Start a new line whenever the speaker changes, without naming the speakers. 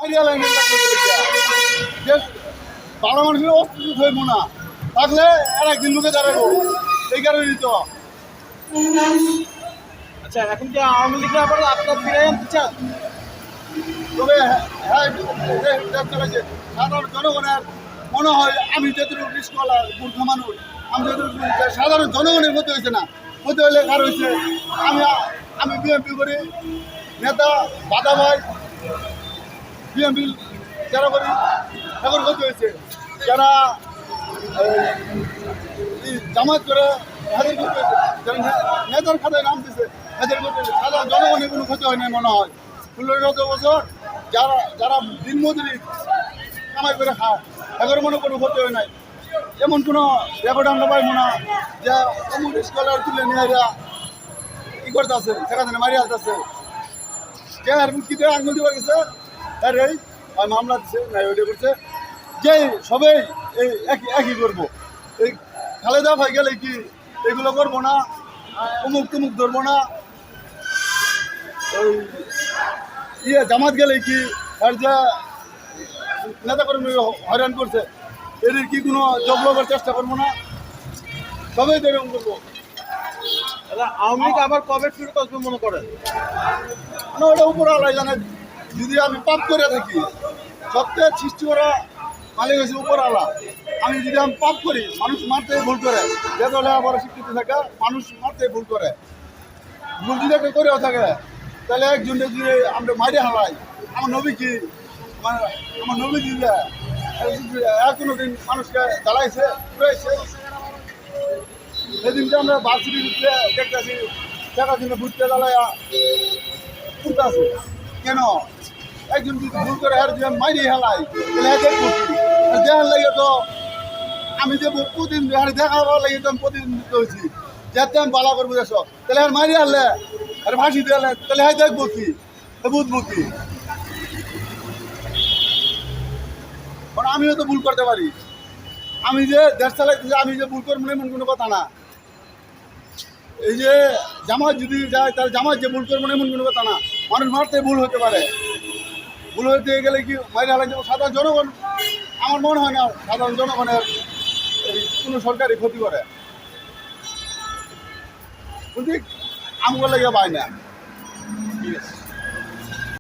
যে ভালো মানুষের অস্তিত্ব হইব না থাকলে আর একদিন লোকে দাঁড়াবো এই কারণেই তো।
আচ্ছা, এখন কি আওয়ামী লীগের আবার আপনার ফিরে আনতে চান?
তবে হ্যাঁ সাধারণ জনগণের মনে হয় আমি যতটুকু রিস্কওয়ালা মূর্খ মানুষ আমি যতটুকু সাধারণ জনগণের হতে হয়েছে না হতে হলে কার হয়েছে আমি আমি বিএনপি করি নেতা বাধা ভাই বিএনপি যারা করি এখন হতে হয়েছে যারা জামাত করে হাজার করতে হয়েছে যারা নেতার খাতায় নাম দিচ্ছে হাজার করতে হয়েছে সাধারণ জনগণের কোনো ক্ষতি হয় না মনে হয় 16 বছর যারা যারা দিনমজুরি কামাই করে খায় এগারো মনে কোনো ক্ষতি হয় নাই এমন কোনো রেকর্ড আমরা পাই মনে হয় যে অমুক স্কলার তুলে নিয়ে এরা ই করতে আছে সেখানে মারি আসতেছে কে আর মুক্তিতে আঙুল দিবার গেছে আর এই মামলা দিচ্ছে না ওইটা করছে যে সবাই এই একই করবো এই খালেদা ভাই গেলে কি এগুলো করবো না অমুক তুমুক ধরবো না ওই জামাত গেলে কি আর যা নেতা কর্মী হয়রান করছে এদের কি কোনো জব লবার চেষ্টা করবো না সবাই তো এরকম করবো।
আওয়ামী লীগ আবার কবে ফিরত আসবে মনে করেন?
মানে ওটা উপর আলাই জানে যদি আমি পাপ করে থাকি সবচেয়ে সৃষ্টি করা মালিক হয়েছে উপর আলা আমি যদি আমি পাপ করি মানুষ মারতে ভুল করে যে দলে আবার স্বীকৃতি থাকে মানুষ মারতে ভুল করে ভুল যদি একটা করেও থাকে তাহলে একজন যদি আমরা মাইরে হালাই আমার নবী কি আমার নবী দিলে কোনো দিন মানুষকে জ্বালাইছে ঘুরাইছে সেদিনকে আমরা ভার্সিটি দেখতেছি দেখা দিনে ঘুরতে জ্বালাইয়া উঠতে আছে কেন একজন যদি ভুল করে আর যদি মাইরে হেলাই তাহলে দেখবো দেখার লাগে তো আমি যে প্রতিদিন দেখাবার লাগে তো আমি প্রতিনিধিত্ব হয়েছি যাতে আমি বালা করবো দেশ তাহলে আর মাইরে আনলে আর ভাসি দিয়ে তাহলে হ্যাঁ দেখবো কি বুঝবো কি কারণ আমিও তো ভুল করতে পারি আমি যে দেশ চালাইতেছি আমি যে ভুল করবো এমন কোনো কথা না এই যে জামাত যদি যায় তাহলে জামাত যে ভুল করবো এমন কোনো কথা না মানুষ মারতে ভুল হতে পারে ভুল হতে গেলে কি মাইরে হালাই যাবো সাধারণ জনগণ আমার মনে হয় না সাধারণ জনগণের কোনো সরকারি ক্ষতি করে বুঝলি আমগুলো লাগে পায় না।
ঠিক আছে।